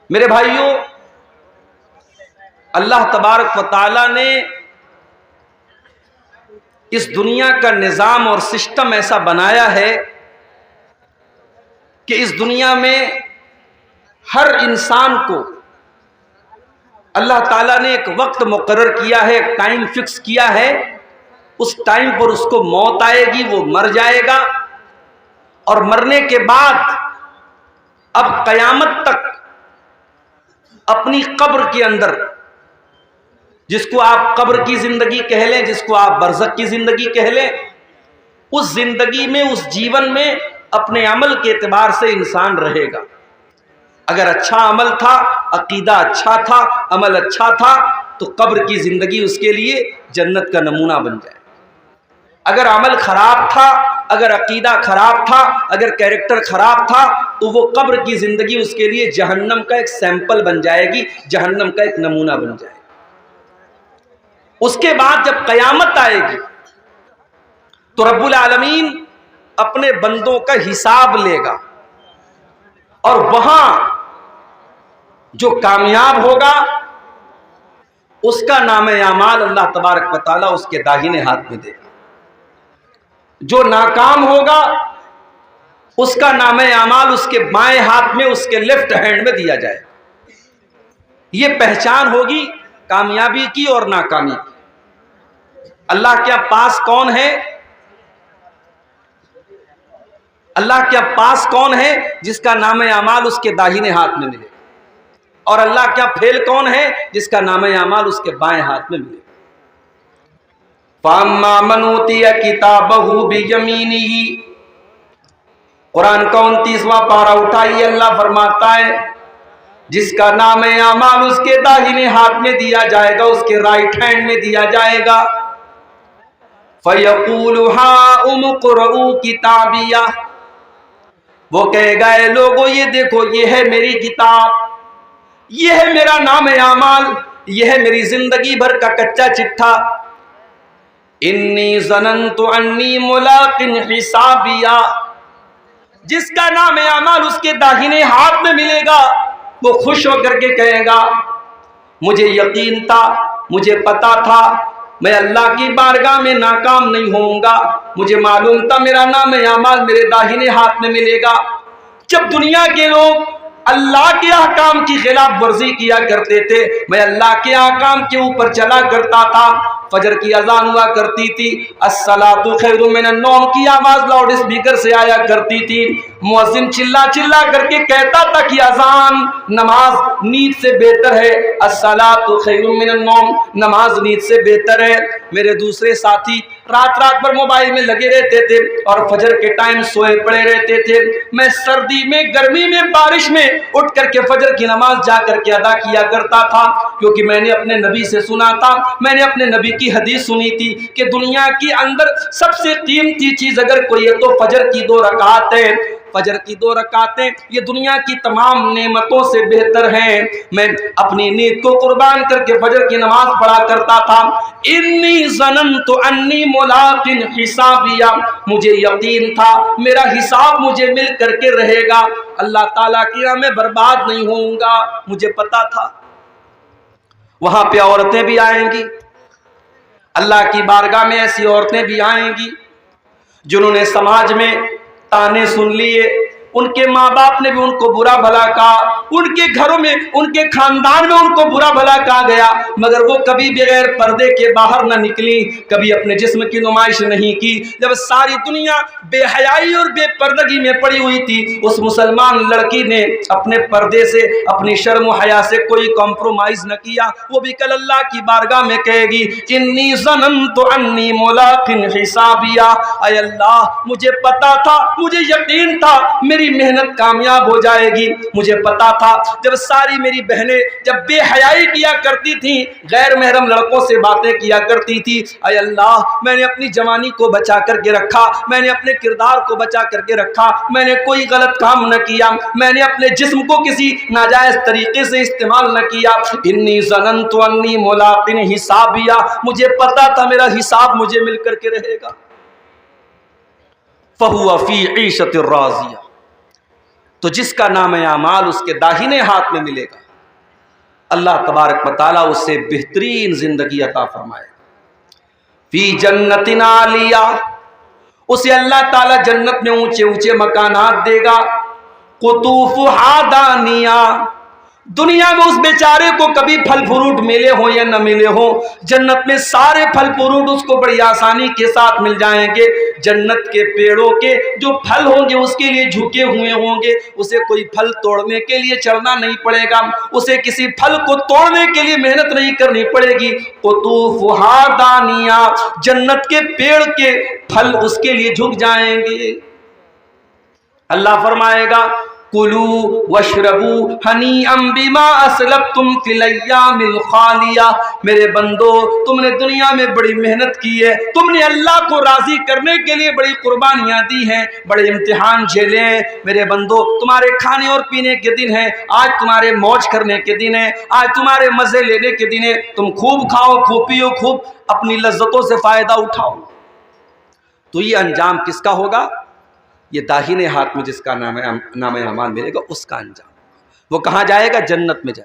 میرے بھائیوں، اللہ تبارک و تعالی نے اس دنیا کا نظام اور سسٹم ایسا بنایا ہے کہ اس دنیا میں ہر انسان کو اللہ تعالیٰ نے ایک وقت مقرر کیا ہے، ایک ٹائم فکس کیا ہے۔ اس ٹائم پر اس کو موت آئے گی، وہ مر جائے گا، اور مرنے کے بعد اب قیامت تک اپنی قبر کے اندر، جس کو آپ قبر کی زندگی کہہ لیں، جس کو آپ برزخ کی زندگی کہہ لیں، اس زندگی میں، اس جیون میں اپنے عمل کے اعتبار سے انسان رہے گا۔ اگر اچھا عمل تھا، عقیدہ اچھا تھا، عمل اچھا تھا، تو قبر کی زندگی اس کے لیے جنت کا نمونہ بن جائے۔ اگر عمل خراب تھا، اگر عقیدہ خراب تھا، اگر کیریکٹر خراب تھا، تو وہ قبر کی زندگی اس کے لیے جہنم کا ایک سیمپل بن جائے گی، جہنم کا ایک نمونہ بن جائے گی۔ اس کے بعد جب قیامت آئے گی تو رب العالمین اپنے بندوں کا حساب لے گا، اور وہاں جو کامیاب ہوگا اس کا نام اعمال اللہ تبارک و تعالیٰ اس کے داہنے ہاتھ میں دے گا۔ جو ناکام ہوگا اس کا نام اعمال اس کے بائیں ہاتھ میں، اس کے لیفٹ ہینڈ میں دیا جائے گا۔ یہ پہچان ہوگی کامیابی کی اور ناکامی کی۔ اللہ کے پاس کون ہے؟ اللہ کے پاس کون ہے جس کا نام اعمال اس کے داہنے ہاتھ میں ملے، اور اللہ کیا پھیل کون ہے جس کا نام اعمال اس کے بائیں ہاتھ میں ملے۔ فَأَمَّا مَنْ أُوتِيَ كِتَابَهُ بِيَمِينِهِ، قرآن کا 29واں پارہ اٹھائیے، اللہ فرماتا ہے جس کا نام اعمال اس کے داہنے ہاتھ میں دیا جائے گا، اس کے رائٹ ہینڈ میں دیا جائے گا۔ فَيَقُولُ هَاؤُمُ اقْرَءُوا كِتَابِيَهْ، وہ کہے گا اے لوگو یہ دیکھو، یہ ہے میری کتاب، یہ ہے میرا نام اعمال، یہ ہے میری زندگی بھر کا کچا چٹھا۔ انی ظننت انی ملاق حسابیا، جس کا نام اعمال اس کے داہنے ہاتھ میں ملے گا وہ خوش ہو کر کے کہے گا مجھے یقین تھا، مجھے پتا تھا میں اللہ کی بارگاہ میں ناکام نہیں ہوں گا، مجھے معلوم تھا میرا نام اعمال میرے داہنے ہاتھ میں ملے گا۔ جب دنیا کے لوگ اللہ کے احکام کی خلاف ورزی کیا کرتے تھے، میں اللہ کے احکام کے اوپر چلا کرتا تھا۔ فجر کی اذان ہوا کرتی تھی، الصلاۃ خیر من النوم کی آواز لاؤڈ اسپیکر سے آیا کرتی تھی، مؤذن چلا چلا کر کے کہتا تھا کہ اذان نماز نیند سے بہتر ہے، الصلاۃ خیر من النوم نماز نیند سے بہتر ہے۔ میرے دوسرے ساتھی رات رات بھر موبائل میں لگے رہتے تھے اور فجر کے ٹائم سوئے پڑے رہتے تھے۔ میں سردی میں، گرمی میں، بارش میں اٹھ کر کے فجر کی نماز جا کر کے ادا کیا کرتا تھا، کیونکہ میں نے اپنے نبی سے سنا تھا، میں نے اپنے نبی کی حدیث سنی تھی کہ دنیا کے اندر سب سے قیمتی چیز اگر کوئی ہے تو فجر کی 2 رکعتیں، فجر کی 2 رکعتیں یہ دنیا کی تمام نعمتوں سے بہتر ہیں۔ میں اپنی نیند کو قربان کر کے فجر کی نماز پڑھا کرتا تھا۔ انی ظننت انی ملاق حسابیا، مجھے یقین تھا میرا حساب مجھے مل کر کے رہے گا، اللہ تعالیٰ کی راہ میں برباد نہیں ہوں گا، مجھے پتا تھا۔ وہاں پہ عورتیں بھی آئیں گی، اللہ کی بارگاہ میں ایسی عورتیں بھی آئیں گی جنہوں نے سماج میں تانے سن لیے، ان کے ماں باپ نے بھی ان کو برا بھلا کہا، ان کے گھروں میں، ان کے خاندان میں ان کو برا بھلا کہا گیا، مگر وہ کبھی بغیر پردے کے باہر نہ نکلی، کبھی اپنے جسم کی نمائش نہیں کی۔ جب ساری دنیا بے حیائی اور بے پردگی میں پڑی ہوئی تھی، اس مسلمان لڑکی نے اپنے پردے سے، اپنی شرم و حیا سے کوئی کمپرومائز نہ کیا، وہ بھی کل اللہ کی بارگاہ میں کہے گی انی ظننت انی ملاق حسابیا، اے اللہ مجھے پتا تھا، مجھے یقین تھا میری محنت کامیاب ہو جائے گی، مجھے پتا تھا۔ جب ساری میری بہنیں جب بے حیائی کیا کرتی تھیں، غیر محرم لڑکوں سے باتیں کیا کرتی تھی، اے اللہ میں نے اپنی جوانی کو بچا کر کے رکھا، میں نے اپنے کردار کو بچا کر کے رکھا، میں نے کوئی غلط کام نہ کیا، میں نے اپنے جسم کو کسی ناجائز طریقے سے استعمال نہ کیا۔ انی ظننت انی ملاق حسابیا، مجھے پتا تھا میرا حساب مجھے مل کر کے رہے گا۔ فَهُوَ فِي عِيشَةٍ رَاضِيَةٍ، تو جس کا نام اعمال اس کے داہنے ہاتھ میں ملے گا، اللہ تبارک و تعالیٰ اس سے بہترین زندگی عطا فرمائے گا۔ فی جنت عالیہ، اسے اللہ تعالیٰ جنت میں اونچے اونچے مکانات دے گا۔ قطوفہا دانیہ، دنیا میں اس بیچارے کو کبھی پھل فروٹ ملے ہوں یا نہ ملے ہوں، جنت میں سارے پھل فروٹ اس کو بڑی آسانی کے ساتھ مل جائیں گے۔ جنت کے پیڑوں کے جو پھل ہوں گے اس کے لیے جھکے ہوئے ہوں گے، اسے کوئی پھل توڑنے کے لیے چڑھنا نہیں پڑے گا، اسے کسی پھل کو توڑنے کے لیے محنت نہیں کرنی پڑے گی۔ قطوفہا دانیہ، جنت کے پیڑ کے پھل اس کے لیے جھک جائیں گے۔ اللہ فرمائے گا کلوا واشربوا ہنیئا بما اسلفتم فی الایام الخالیہ، میرے بندو تم نے دنیا میں بڑی محنت کی ہے، تم نے اللہ کو راضی کرنے کے لیے بڑی قربانیاں دی ہیں، بڑے امتحان جھیلے ہیں، میرے بندو تمہارے کھانے اور پینے کے دن ہیں، آج تمہارے موج کرنے کے دن ہیں، آج تمہارے مزے لینے کے دن ہیں، تم خوب کھاؤ، خوب پیو، خوب اپنی لذتوں سے فائدہ اٹھاؤ۔ تو یہ انجام کس کا ہوگا؟ یہ داہنے ہاتھ میں جس کا نام اعمال ملے گا اس کا انجام۔ وہ کہاں جائے گا؟ جنت میں جائے گا۔